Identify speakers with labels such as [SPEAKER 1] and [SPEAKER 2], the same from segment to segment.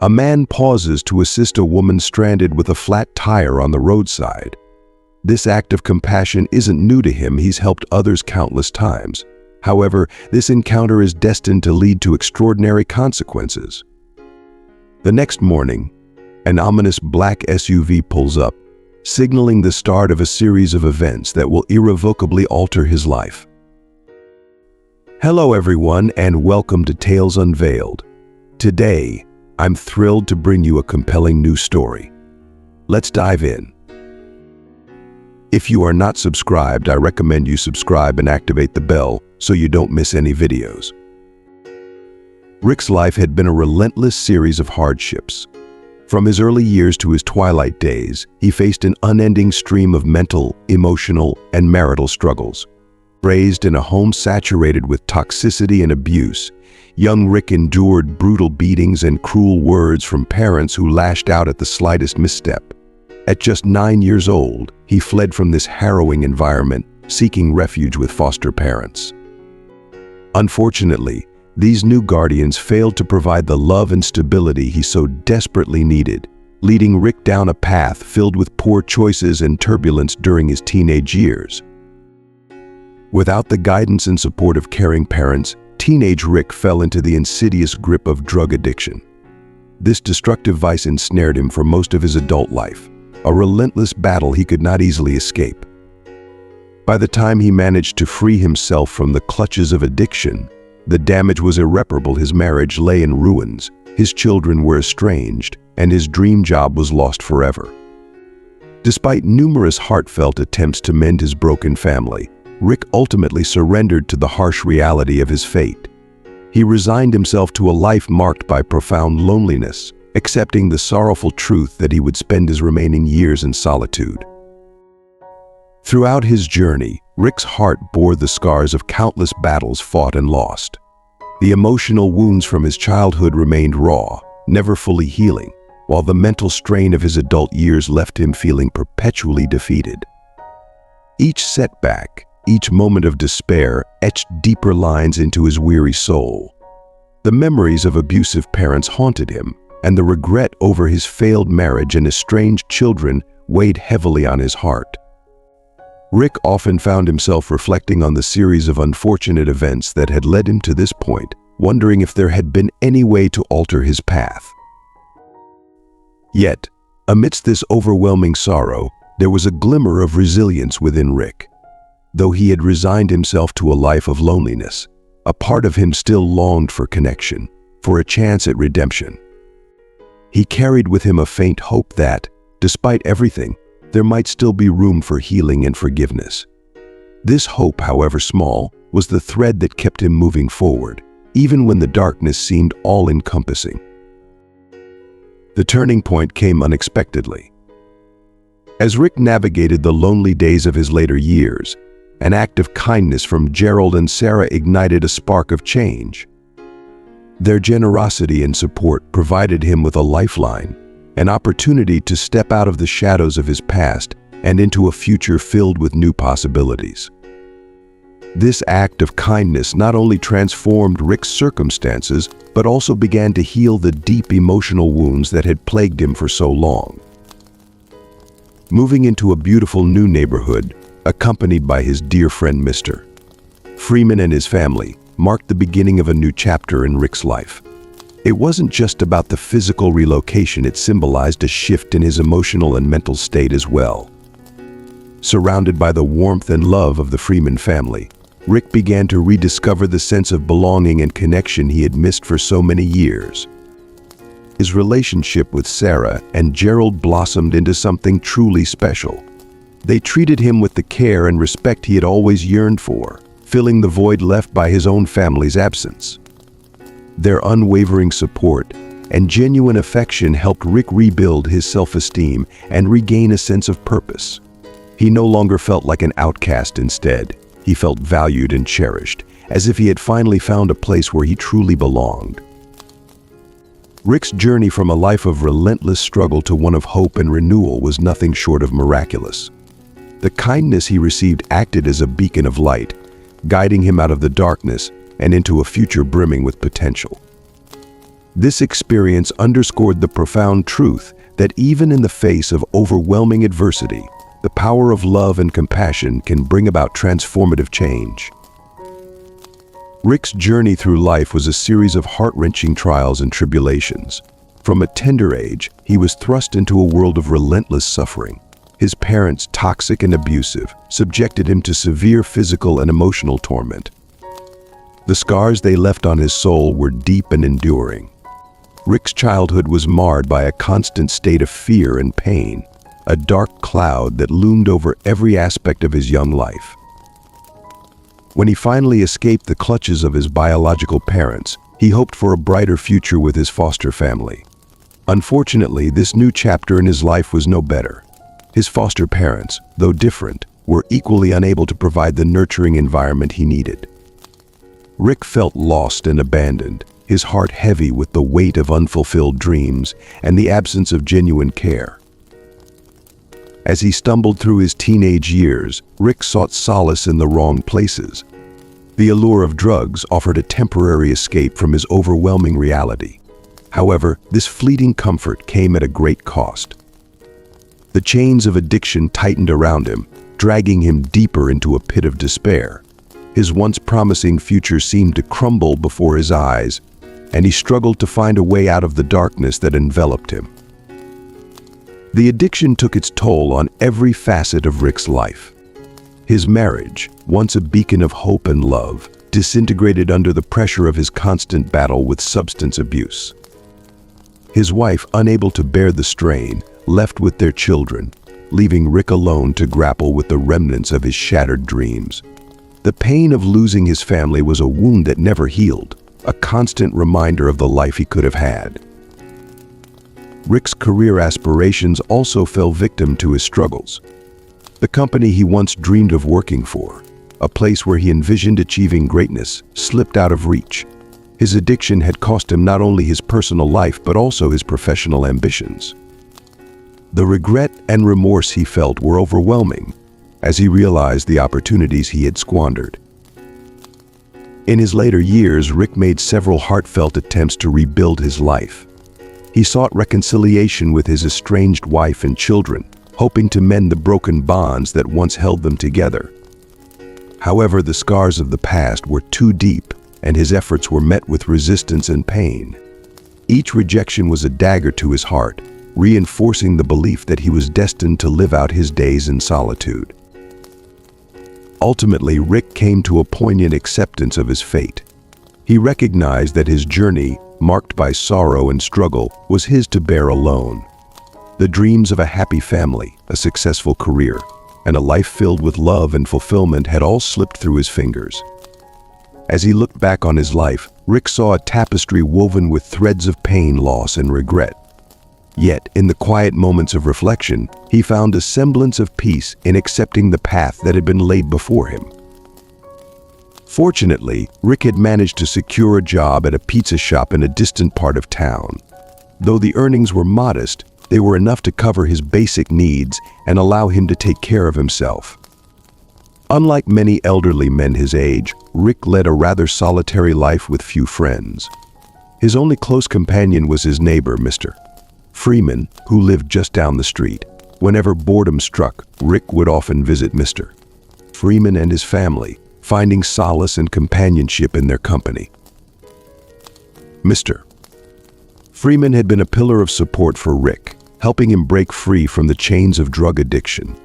[SPEAKER 1] A man pauses to assist a woman stranded with a flat tire on the roadside. This act of compassion isn't new to him, he's helped others countless times. However, this encounter is destined to lead to extraordinary consequences. The next morning, an ominous black SUV pulls up, signaling the start of a series of events that will irrevocably alter his life. Hello everyone, and welcome to Tales Unveiled. Today, I'm thrilled to bring you a compelling new story. Let's dive in. If you are not subscribed, I recommend you subscribe and activate the bell so you don't miss any videos. Rick's life had been a relentless series of hardships. From his early years to his twilight days, he faced an unending stream of mental, emotional, and marital struggles. Raised in a home saturated with toxicity and abuse, young Rick endured brutal beatings and cruel words from parents who lashed out at the slightest misstep. At just 9 years old, he fled from this harrowing environment, seeking refuge with foster parents. Unfortunately, these new guardians failed to provide the love and stability he so desperately needed, leading Rick down a path filled with poor choices and turbulence during his teenage years. Without the guidance and support of caring parents, teenage Rick fell into the insidious grip of drug addiction. This destructive vice ensnared him for most of his adult life, a relentless battle he could not easily escape. By the time he managed to free himself from the clutches of addiction, the damage was irreparable. His marriage lay in ruins, his children were estranged, and his dream job was lost forever. Despite numerous heartfelt attempts to mend his broken family, Rick ultimately surrendered to the harsh reality of his fate. He resigned himself to a life marked by profound loneliness, accepting the sorrowful truth that he would spend his remaining years in solitude. Throughout his journey, Rick's heart bore the scars of countless battles fought and lost. The emotional wounds from his childhood remained raw, never fully healing, while the mental strain of his adult years left him feeling perpetually defeated. Each setback, each moment of despair etched deeper lines into his weary soul. The memories of abusive parents haunted him, and the regret over his failed marriage and estranged children weighed heavily on his heart. Rick often found himself reflecting on the series of unfortunate events that had led him to this point, wondering if there had been any way to alter his path. Yet, amidst this overwhelming sorrow, there was a glimmer of resilience within Rick. Though he had resigned himself to a life of loneliness, a part of him still longed for connection, for a chance at redemption. He carried with him a faint hope that, despite everything, there might still be room for healing and forgiveness. This hope, however small, was the thread that kept him moving forward, even when the darkness seemed all-encompassing. The turning point came unexpectedly. As Rick navigated the lonely days of his later years, an act of kindness from Gerald and Sarah ignited a spark of change. Their generosity and support provided him with a lifeline, an opportunity to step out of the shadows of his past and into a future filled with new possibilities. This act of kindness not only transformed Rick's circumstances, but also began to heal the deep emotional wounds that had plagued him for so long. Moving into a beautiful new neighborhood, accompanied by his dear friend Mr. Freeman and his family, marked the beginning of a new chapter in Rick's life. It wasn't just about the physical relocation, it symbolized a shift in his emotional and mental state as well. Surrounded by the warmth and love of the Freeman family, Rick began to rediscover the sense of belonging and connection he had missed for so many years. His relationship with Sarah and Gerald blossomed into something truly special. They treated him with the care and respect he had always yearned for, filling the void left by his own family's absence. Their unwavering support and genuine affection helped Rick rebuild his self-esteem and regain a sense of purpose. He no longer felt like an outcast. Instead, he felt valued and cherished, as if he had finally found a place where he truly belonged. Rick's journey from a life of relentless struggle to one of hope and renewal was nothing short of miraculous. The kindness he received acted as a beacon of light, guiding him out of the darkness and into a future brimming with potential. This experience underscored the profound truth that even in the face of overwhelming adversity, the power of love and compassion can bring about transformative change. Rick's journey through life was a series of heart-wrenching trials and tribulations. From a tender age, he was thrust into a world of relentless suffering. His parents, toxic and abusive, subjected him to severe physical and emotional torment. The scars they left on his soul were deep and enduring. Rick's childhood was marred by a constant state of fear and pain, a dark cloud that loomed over every aspect of his young life. When he finally escaped the clutches of his biological parents, he hoped for a brighter future with his foster family. Unfortunately, this new chapter in his life was no better. His foster parents, though different, were equally unable to provide the nurturing environment he needed. Rick felt lost and abandoned, his heart heavy with the weight of unfulfilled dreams and the absence of genuine care. As he stumbled through his teenage years, Rick sought solace in the wrong places. The allure of drugs offered a temporary escape from his overwhelming reality. However, this fleeting comfort came at a great cost. The chains of addiction tightened around him, dragging him deeper into a pit of despair. His once promising future seemed to crumble before his eyes, and he struggled to find a way out of the darkness that enveloped him. The addiction took its toll on every facet of Rick's life. His marriage, once a beacon of hope and love, disintegrated under the pressure of his constant battle with substance abuse. His wife, unable to bear the strain, left with their children, leaving Rick alone to grapple with the remnants of his shattered dreams. The pain of losing his family was a wound that never healed, a constant reminder of the life he could have had. Rick's career aspirations also fell victim to his struggles. The company he once dreamed of working for, a place where he envisioned achieving greatness, slipped out of reach. His addiction had cost him not only his personal life but also his professional ambitions. The regret and remorse he felt were overwhelming as he realized the opportunities he had squandered. In his later years, Rick made several heartfelt attempts to rebuild his life. He sought reconciliation with his estranged wife and children, hoping to mend the broken bonds that once held them together. However, the scars of the past were too deep, and his efforts were met with resistance and pain. Each rejection was a dagger to his heart, reinforcing the belief that he was destined to live out his days in solitude. Ultimately, Rick came to a poignant acceptance of his fate. He recognized that his journey, marked by sorrow and struggle, was his to bear alone. The dreams of a happy family, a successful career, and a life filled with love and fulfillment had all slipped through his fingers. As he looked back on his life, Rick saw a tapestry woven with threads of pain, loss, and regret. Yet, in the quiet moments of reflection, he found a semblance of peace in accepting the path that had been laid before him. Fortunately, Rick had managed to secure a job at a pizza shop in a distant part of town. Though the earnings were modest, they were enough to cover his basic needs and allow him to take care of himself. Unlike many elderly men his age, Rick led a rather solitary life with few friends. His only close companion was his neighbor, Mr. Freeman, who lived just down the street. Whenever boredom struck, Rick would often visit Mr. Freeman and his family, finding solace and companionship in their company. Mr. Freeman had been a pillar of support for Rick, helping him break free from the chains of drug addiction.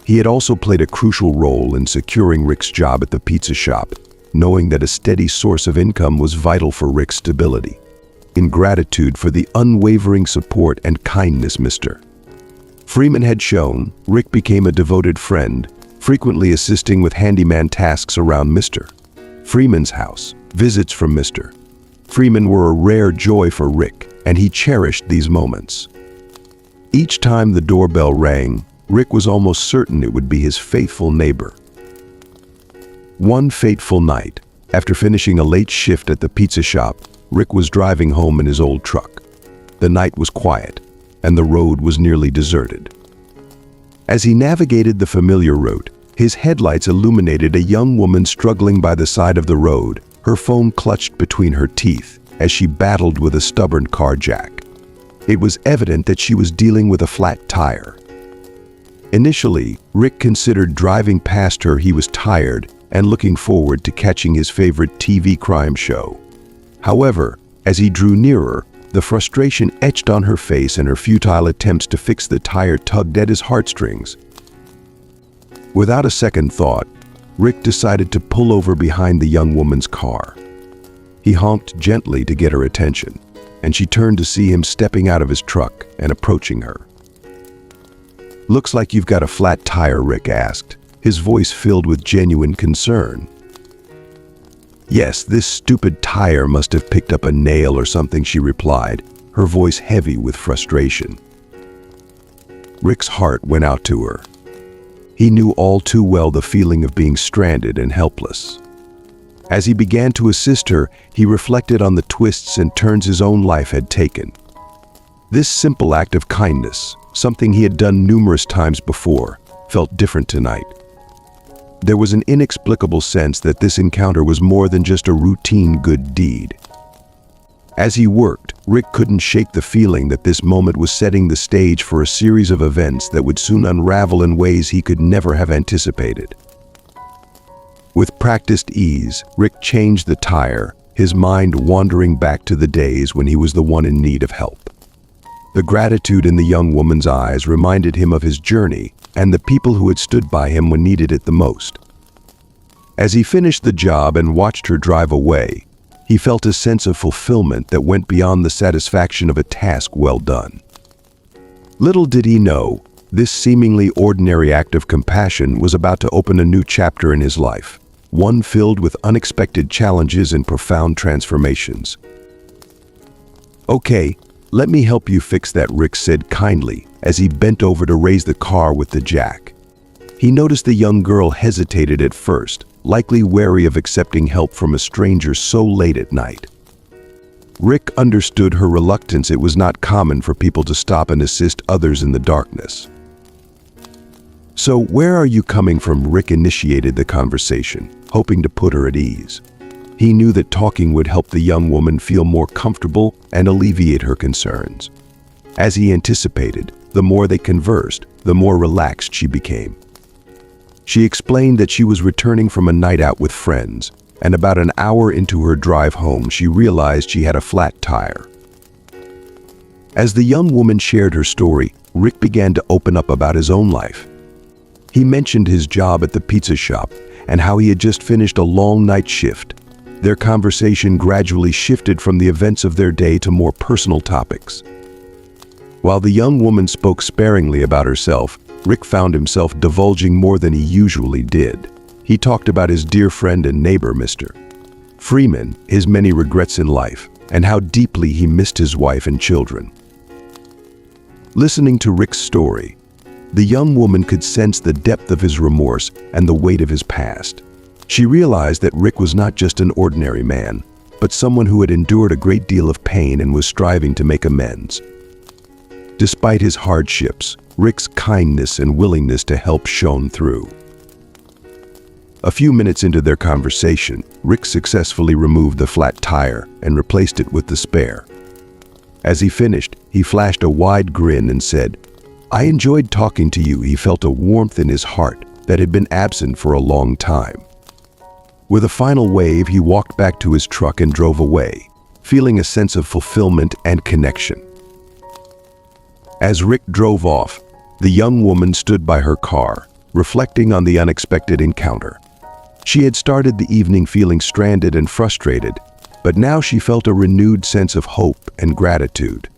[SPEAKER 1] He had also played a crucial role in securing Rick's job at the pizza shop, knowing that a steady source of income was vital for Rick's stability. In gratitude for the unwavering support and kindness Mr. Freeman had shown, Rick became a devoted friend, frequently assisting with handyman tasks around Mr. Freeman's house. Visits from Mr. Freeman were a rare joy for Rick, and he cherished these moments. Each time the doorbell rang, Rick was almost certain it would be his faithful neighbor. One fateful night, after finishing a late shift at the pizza shop, Rick was driving home in his old truck. The night was quiet, and the road was nearly deserted. As he navigated the familiar route, his headlights illuminated a young woman struggling by the side of the road, her phone clutched between her teeth. as she battled with a stubborn car jack. It was evident that she was dealing with a flat tire. Initially, Rick considered driving past her. He was tired and looking forward to catching his favorite TV crime show. However, as he drew nearer, the frustration etched on her face and her futile attempts to fix the tire tugged at his heartstrings. Without a second thought, Rick decided to pull over behind the young woman's car. He honked gently to get her attention, and she turned to see him stepping out of his truck and approaching her. "Looks like you've got a flat tire," Rick asked, his voice filled with genuine concern. "Yes, this stupid tire must have picked up a nail or something," she replied, her voice heavy with frustration. Rick's heart went out to her. He knew all too well the feeling of being stranded and helpless. As he began to assist her, he reflected on the twists and turns his own life had taken. This simple act of kindness, something he had done numerous times before, felt different tonight. There was an inexplicable sense that this encounter was more than just a routine good deed. As he worked, Rick couldn't shake the feeling that this moment was setting the stage for a series of events that would soon unravel in ways he could never have anticipated. With practiced ease, Rick changed the tire, his mind wandering back to the days when he was the one in need of help. The gratitude in the young woman's eyes reminded him of his journey and the people who had stood by him when needed it the most. As he finished the job and watched her drive away, he felt a sense of fulfillment that went beyond the satisfaction of a task well done. Little did he know, this seemingly ordinary act of compassion was about to open a new chapter in his life, one filled with unexpected challenges and profound transformations. "Okay, let me help you fix that," Rick said kindly as he bent over to raise the car with the jack. He noticed the young girl hesitated at first, likely wary of accepting help from a stranger so late at night. Rick understood her reluctance. It was not common for people to stop and assist others in the darkness. "So where are you coming from?" Rick initiated the conversation, hoping to put her at ease. He knew that talking would help the young woman feel more comfortable and alleviate her concerns. As he anticipated, the more they conversed, the more relaxed she became. She explained that she was returning from a night out with friends, and about an hour into her drive home, she realized she had a flat tire. As the young woman shared her story, Rick began to open up about his own life. He mentioned his job at the pizza shop and how he had just finished a long night shift. Their conversation gradually shifted from the events of their day to more personal topics. While the young woman spoke sparingly about herself, Rick found himself divulging more than he usually did. He talked about his dear friend and neighbor, Mr. Freeman, his many regrets in life, and how deeply he missed his wife and children. Listening to Rick's story, the young woman could sense the depth of his remorse and the weight of his past. She realized that Rick was not just an ordinary man, but someone who had endured a great deal of pain and was striving to make amends. Despite his hardships, Rick's kindness and willingness to help shone through. A few minutes into their conversation, Rick successfully removed the flat tire and replaced it with the spare. As he finished, he flashed a wide grin and said, "I enjoyed talking to you." He felt a warmth in his heart that had been absent for a long time. With a final wave, he walked back to his truck and drove away, feeling a sense of fulfillment and connection. As Rick drove off, the young woman stood by her car, reflecting on the unexpected encounter. She had started the evening feeling stranded and frustrated, but now she felt a renewed sense of hope and gratitude.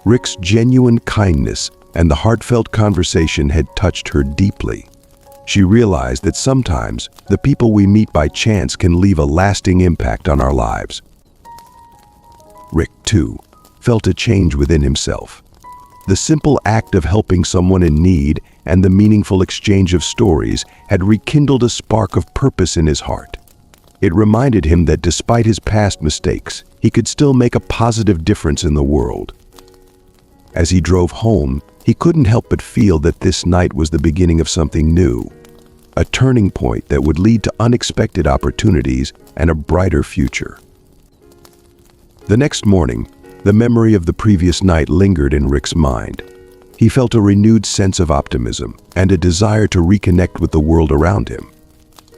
[SPEAKER 1] Rick's genuine kindness and the heartfelt conversation had touched her deeply. She realized that sometimes the people we meet by chance can leave a lasting impact on our lives. Rick, too, felt a change within himself. The simple act of helping someone in need and the meaningful exchange of stories had rekindled a spark of purpose in his heart. It reminded him that despite his past mistakes, he could still make a positive difference in the world. As he drove home, he couldn't help but feel that this night was the beginning of something new, a turning point that would lead to unexpected opportunities and a brighter future. The next morning, the memory of the previous night lingered in Rick's mind. He felt a renewed sense of optimism and a desire to reconnect with the world around him.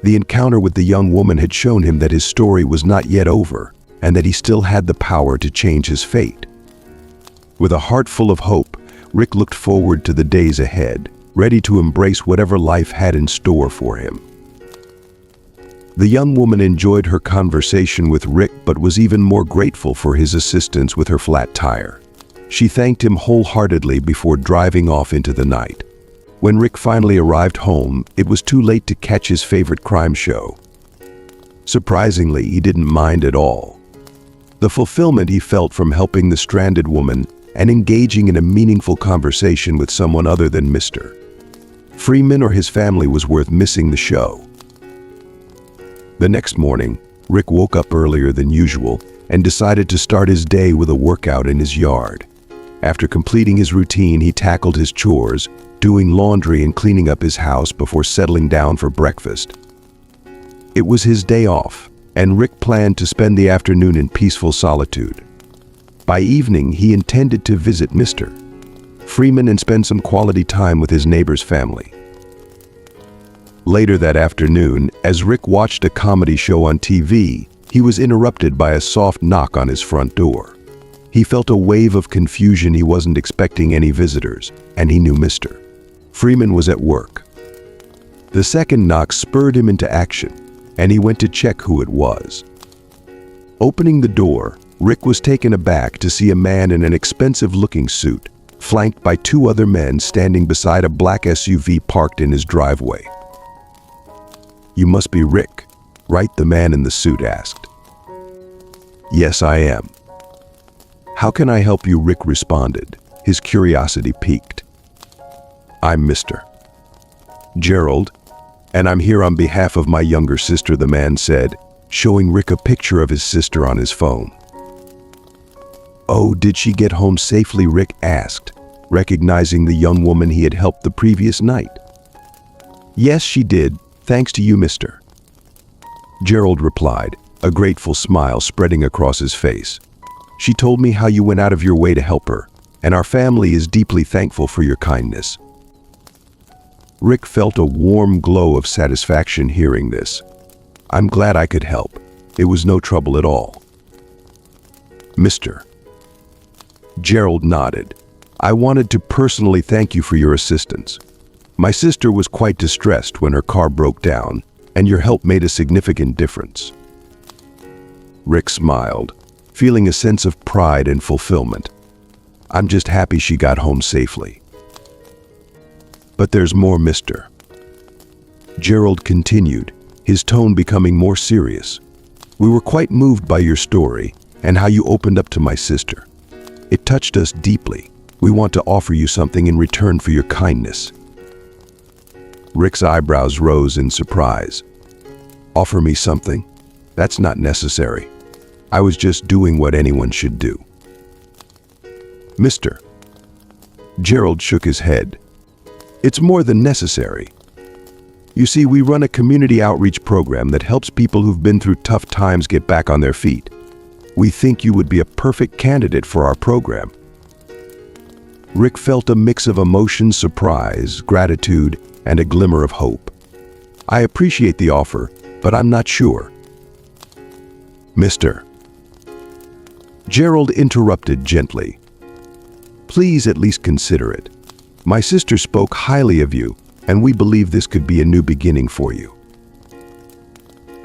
[SPEAKER 1] The encounter with the young woman had shown him that his story was not yet over and that he still had the power to change his fate. With a heart full of hope, Rick looked forward to the days ahead, ready to embrace whatever life had in store for him. The young woman enjoyed her conversation with Rick but was even more grateful for his assistance with her flat tire. She thanked him wholeheartedly before driving off into the night. When Rick finally arrived home, it was too late to catch his favorite crime show. Surprisingly, he didn't mind at all. The fulfillment he felt from helping the stranded woman and engaging in a meaningful conversation with someone other than Mr. Freeman or his family was worth missing the show. The next morning, Rick woke up earlier than usual and decided to start his day with a workout in his yard. After completing his routine, he tackled his chores, doing laundry and cleaning up his house before settling down for breakfast. It was his day off, and Rick planned to spend the afternoon in peaceful solitude. By evening, he intended to visit Mr. Freeman and spend some quality time with his neighbor's family. Later that afternoon, as Rick watched a comedy show on TV, he was interrupted by a soft knock on his front door. He felt a wave of confusion. He wasn't expecting any visitors, and he knew Mr. Freeman was at work. The second knock spurred him into action, and he went to check who it was. Opening the door, Rick was taken aback to see a man in an expensive-looking suit, flanked by two other men standing beside a black SUV parked in his driveway. "You must be Rick, right?" the man in the suit asked. "Yes, I am." "How can I help you?" Rick responded, his curiosity piqued. "I'm Mr. Gerald, and I'm here on behalf of my younger sister," the man said, showing Rick a picture of his sister on his phone. "Oh, did she get home safely?" Rick asked, recognizing the young woman he had helped the previous night. "Yes, she did, thanks to you, Mr. Gerald replied, a grateful smile spreading across his face. "She told me how you went out of your way to help her, and our family is deeply thankful for your kindness." Rick felt a warm glow of satisfaction hearing this. "I'm glad I could help. It was no trouble at all." Mr. Gerald nodded. "I wanted to personally thank you for your assistance. My sister was quite distressed when her car broke down, and your help made a significant difference." Rick smiled, feeling a sense of pride and fulfillment. "I'm just happy she got home safely." "But there's more, Mr. Gerald continued, his tone becoming more serious. "We were quite moved by your story and how you opened up to my sister. It touched us deeply. We want to offer you something in return for your kindness." Rick's eyebrows rose in surprise. "Offer me something? That's not necessary. I was just doing what anyone should do." Mr. Gerald shook his head. "It's more than necessary. You see, we run a community outreach program that helps people who've been through tough times get back on their feet. We think you would be a perfect candidate for our program." Rick felt a mix of emotions: surprise, gratitude, and a glimmer of hope. "I appreciate the offer, but I'm not sure." Mr. Gerald interrupted gently. "Please at least consider it. My sister spoke highly of you, and we believe this could be a new beginning for you."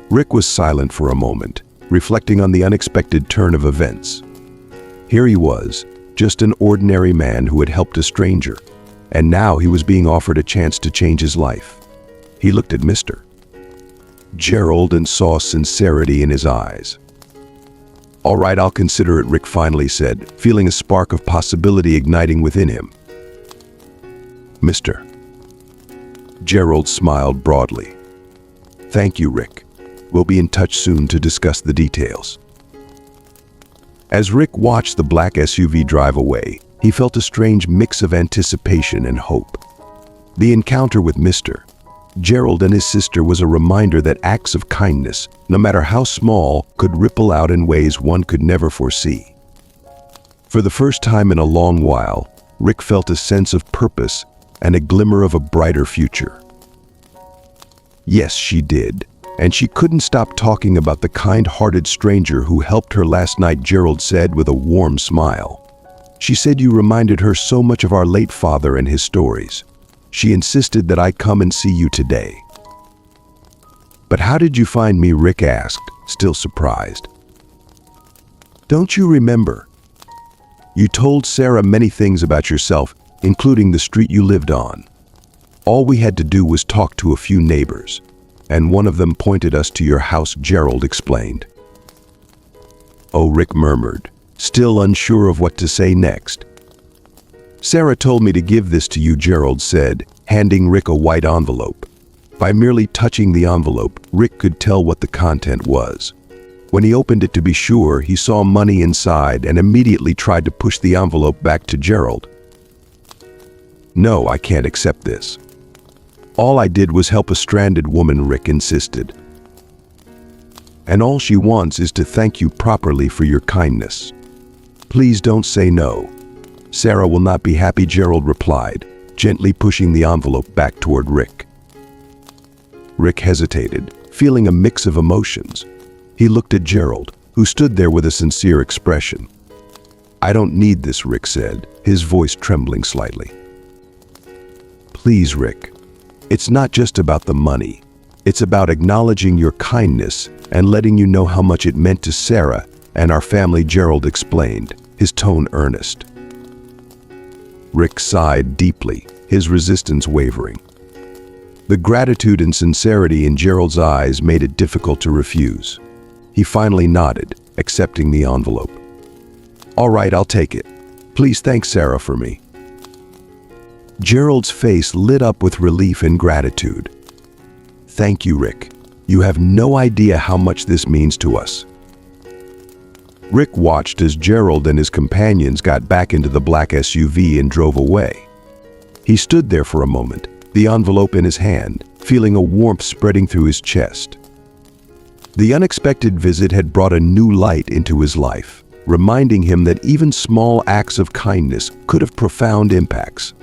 [SPEAKER 1] Rick was silent for a moment, reflecting on the unexpected turn of events. Here he was, just an ordinary man who had helped a stranger, and now he was being offered a chance to change his life. He looked at Mr. Gerald and saw sincerity in his eyes. "All right, I'll consider it," Rick finally said, feeling a spark of possibility igniting within him. Mr. Gerald smiled broadly. "Thank you, Rick. We'll be in touch soon to discuss the details." As Rick watched the black SUV drive away, he felt a strange mix of anticipation and hope. The encounter with Mr. Gerald and his sister was a reminder that acts of kindness, no matter how small, could ripple out in ways one could never foresee. For the first time in a long while, Rick felt a sense of purpose and a glimmer of a brighter future. Yes, she did, and she couldn't stop talking about the kind-hearted stranger who helped her last night, Gerald said with a warm smile. She said you reminded her so much of our late father and his stories. She insisted that I come and see you today. But how did you find me? Rick asked, still surprised. Don't you remember? You told Sarah many things about yourself, including the street you lived on. All we had to do was talk to a few neighbors, and one of them pointed us to your house, Gerald explained. Oh, Rick murmured, still unsure of what to say next. Sarah told me to give this to you, Gerald said, handing Rick a white envelope. By merely touching the envelope, Rick could tell what the content was. When he opened it to be sure, he saw money inside and immediately tried to push the envelope back to Gerald. No, I can't accept this. All I did was help a stranded woman, Rick insisted. And all she wants is to thank you properly for your kindness. Please don't say no. Sarah will not be happy, Gerald replied, gently pushing the envelope back toward Rick. Rick hesitated, feeling a mix of emotions. He looked at Gerald, who stood there with a sincere expression. I don't need this, Rick said, his voice trembling slightly. Please, Rick. It's not just about the money. It's about acknowledging your kindness and letting you know how much it meant to Sarah and our family, Gerald explained, his tone earnest. Rick sighed deeply, his resistance wavering. The gratitude and sincerity in Gerald's eyes made it difficult to refuse. He finally nodded, accepting the envelope. All right, I'll take it. Please thank Sarah for me. Gerald's face lit up with relief and gratitude. Thank you, Rick. You have no idea how much this means to us. Rick watched as Gerald and his companions got back into the black SUV and drove away. He stood there for a moment, the envelope in his hand, feeling a warmth spreading through his chest. The unexpected visit had brought a new light into his life, reminding him that even small acts of kindness could have profound impacts.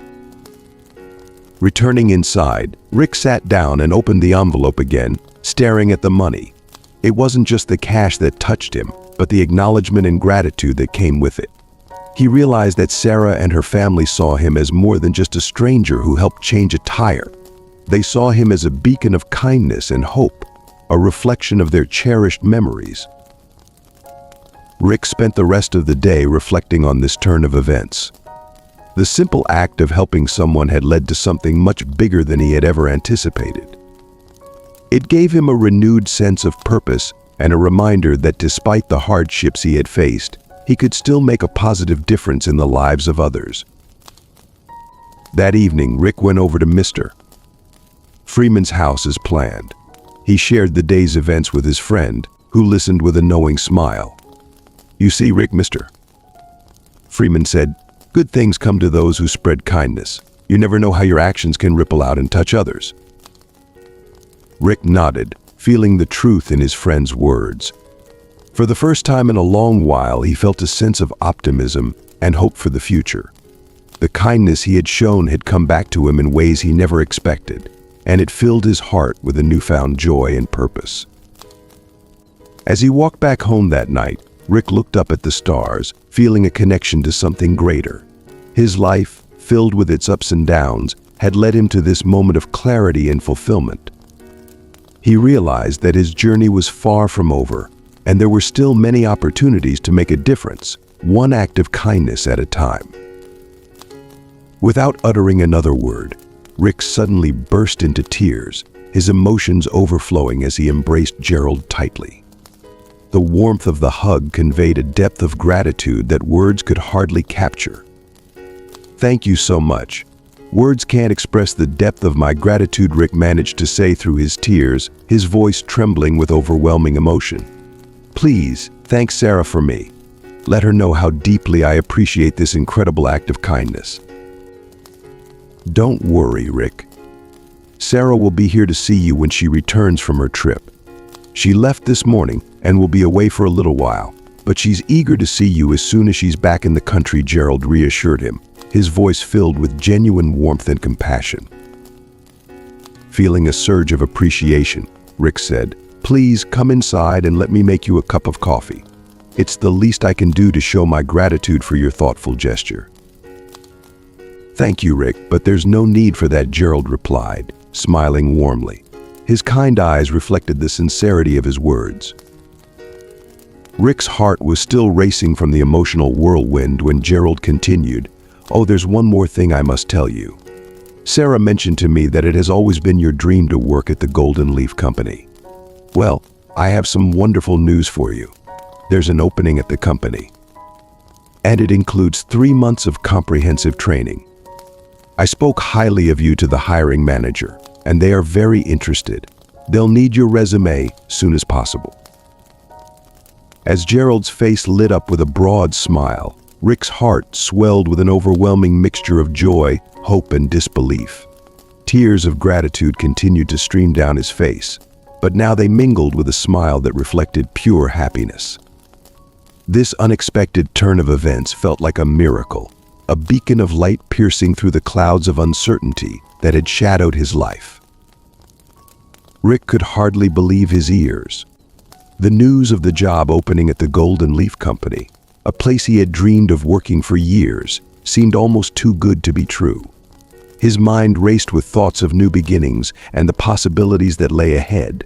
[SPEAKER 1] Returning inside, Rick sat down and opened the envelope again, staring at the money. It wasn't just the cash that touched him, but the acknowledgement and gratitude that came with it. He realized that Sarah and her family saw him as more than just a stranger who helped change a tire. They saw him as a beacon of kindness and hope, a reflection of their cherished memories. Rick spent the rest of the day reflecting on this turn of events. The simple act of helping someone had led to something much bigger than he had ever anticipated. It gave him a renewed sense of purpose and a reminder that despite the hardships he had faced, he could still make a positive difference in the lives of others. That evening, Rick went over to Mr. Freeman's house as planned. He shared the day's events with his friend, who listened with a knowing smile. You see, Rick, Mr. Freeman said, good things come to those who spread kindness. You never know how your actions can ripple out and touch others. Rick nodded, feeling the truth in his friend's words. For the first time in a long while, he felt a sense of optimism and hope for the future. The kindness he had shown had come back to him in ways he never expected, and it filled his heart with a newfound joy and purpose. As he walked back home that night, Rick looked up at the stars, feeling a connection to something greater. His life, filled with its ups and downs, had led him to this moment of clarity and fulfillment. He realized that his journey was far from over, and there were still many opportunities to make a difference, one act of kindness at a time. Without uttering another word, Rick suddenly burst into tears, his emotions overflowing as he embraced Gerald tightly. The warmth of the hug conveyed a depth of gratitude that words could hardly capture. Thank you so much. Words can't express the depth of my gratitude, Rick managed to say through his tears, his voice trembling with overwhelming emotion. Please, thank Sarah for me. Let her know how deeply I appreciate this incredible act of kindness. Don't worry, Rick. Sarah will be here to see you when she returns from her trip. She left this morning and will be away for a little while, but she's eager to see you as soon as she's back in the country," Gerald reassured him, his voice filled with genuine warmth and compassion. Feeling a surge of appreciation, Rick said, "Please come inside and let me make you a cup of coffee. It's the least I can do to show my gratitude for your thoughtful gesture." "Thank you, Rick, but there's no need for that," Gerald replied, smiling warmly. His kind eyes reflected the sincerity of his words. Rick's heart was still racing from the emotional whirlwind when Gerald continued, "Oh, there's one more thing I must tell you. Sarah mentioned to me that it has always been your dream to work at the Golden Leaf Company. Well, I have some wonderful news for you. There's an opening at the company. And it includes 3 months of comprehensive training. I spoke highly of you to the hiring manager, and they are very interested. They'll need your resume soon as possible." As Gerald's face lit up with a broad smile, Rick's heart swelled with an overwhelming mixture of joy, hope, and disbelief. Tears of gratitude continued to stream down his face, but now they mingled with a smile that reflected pure happiness. This unexpected turn of events felt like a miracle, a beacon of light piercing through the clouds of uncertainty that had shadowed his life. Rick could hardly believe his ears. The news of the job opening at the Golden Leaf Company, a place he had dreamed of working for years, seemed almost too good to be true. His mind raced with thoughts of new beginnings and the possibilities that lay ahead.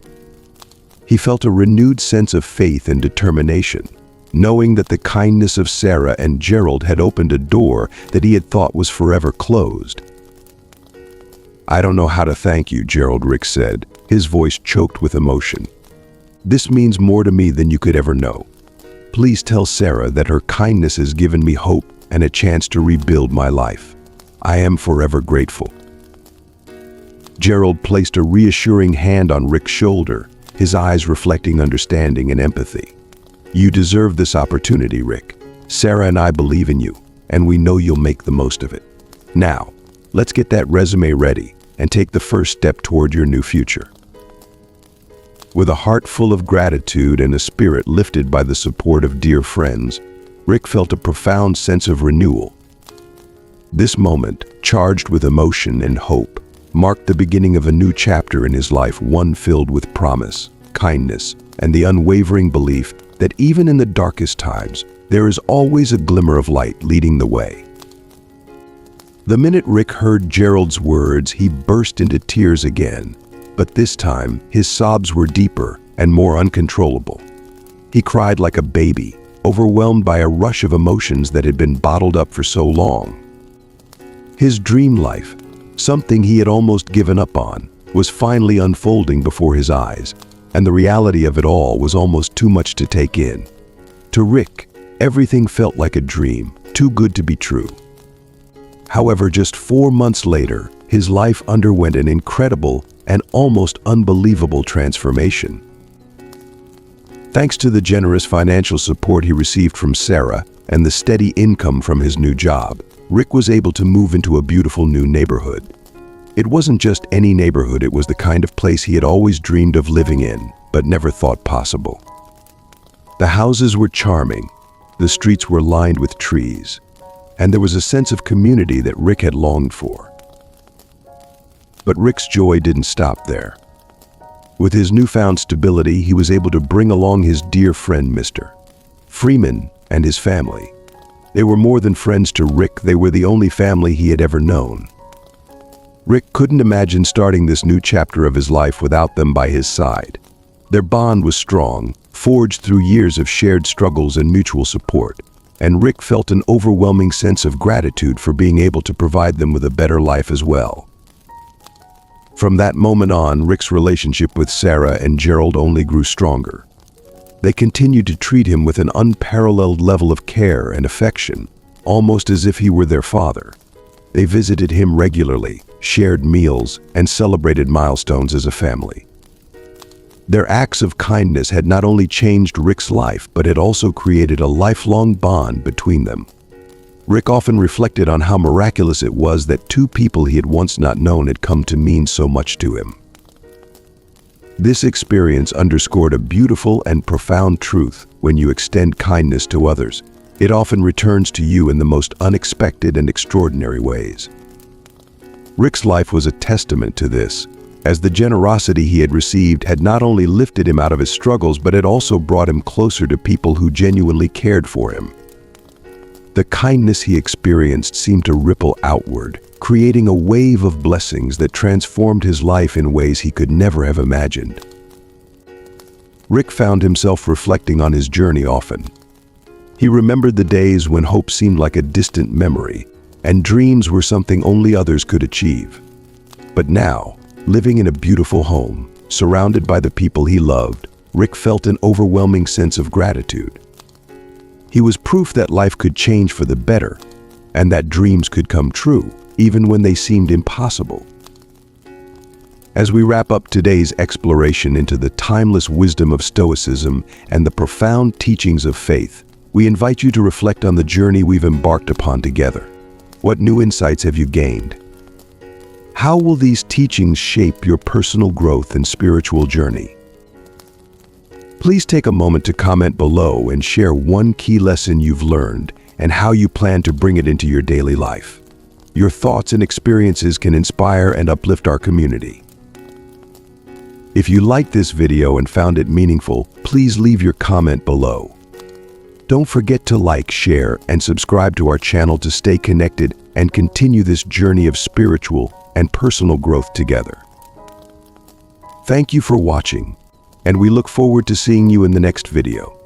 [SPEAKER 1] He felt a renewed sense of faith and determination, knowing that the kindness of Sarah and Gerald had opened a door that he had thought was forever closed. "I don't know how to thank you, Gerald," Rick said, his voice choked with emotion. "This means more to me than you could ever know. Please tell Sarah that her kindness has given me hope and a chance to rebuild my life. I am forever grateful." Gerald placed a reassuring hand on Rick's shoulder, his eyes reflecting understanding and empathy. "You deserve this opportunity, Rick. Sarah and I believe in you, and we know you'll make the most of it. Now, let's get that resume ready and take the first step toward your new future." With a heart full of gratitude and a spirit lifted by the support of dear friends, Rick felt a profound sense of renewal. This moment, charged with emotion and hope, marked the beginning of a new chapter in his life, one filled with promise, kindness, and the unwavering belief that even in the darkest times, there is always a glimmer of light leading the way. The minute Rick heard Gerald's words, he burst into tears again, but this time his sobs were deeper and more uncontrollable. He cried like a baby, overwhelmed by a rush of emotions that had been bottled up for so long. His dream life, something he had almost given up on, was finally unfolding before his eyes, and the reality of it all was almost too much to take in. To Rick, everything felt like a dream, too good to be true. However, just 4 months later, his life underwent an incredible and almost unbelievable transformation. Thanks to the generous financial support he received from Sarah and the steady income from his new job, Rick was able to move into a beautiful new neighborhood. It wasn't just any neighborhood, it was the kind of place he had always dreamed of living in, but never thought possible. The houses were charming, the streets were lined with trees, and there was a sense of community that Rick had longed for. But Rick's joy didn't stop there. With his newfound stability, he was able to bring along his dear friend Mr. Freeman and his family. They were more than friends to Rick, they were the only family he had ever known. Rick couldn't imagine starting this new chapter of his life without them by his side. Their bond was strong, forged through years of shared struggles and mutual support, and Rick felt an overwhelming sense of gratitude for being able to provide them with a better life as well. From that moment on, Rick's relationship with Sarah and Gerald only grew stronger. They continued to treat him with an unparalleled level of care and affection, almost as if he were their father. They visited him regularly, shared meals, and celebrated milestones as a family. Their acts of kindness had not only changed Rick's life, but had also created a lifelong bond between them. Rick often reflected on how miraculous it was that two people he had once not known had come to mean so much to him. This experience underscored a beautiful and profound truth: when you extend kindness to others, it often returns to you in the most unexpected and extraordinary ways. Rick's life was a testament to this, as the generosity he had received had not only lifted him out of his struggles, but it also brought him closer to people who genuinely cared for him. The kindness he experienced seemed to ripple outward, creating a wave of blessings that transformed his life in ways he could never have imagined. Rick found himself reflecting on his journey often. He remembered the days when hope seemed like a distant memory, and dreams were something only others could achieve. But now, living in a beautiful home, surrounded by the people he loved, Rick felt an overwhelming sense of gratitude. He was proof that life could change for the better, and that dreams could come true, even when they seemed impossible. As we wrap up today's exploration into the timeless wisdom of Stoicism and the profound teachings of faith, we invite you to reflect on the journey we've embarked upon together. What new insights have you gained? How will these teachings shape your personal growth and spiritual journey? Please take a moment to comment below and share one key lesson you've learned and how you plan to bring it into your daily life. Your thoughts and experiences can inspire and uplift our community. If you liked this video and found it meaningful, please leave your comment below. Don't forget to like, share, and subscribe to our channel to stay connected and continue this journey of spiritual and personal growth together. Thank you for watching, and we look forward to seeing you in the next video.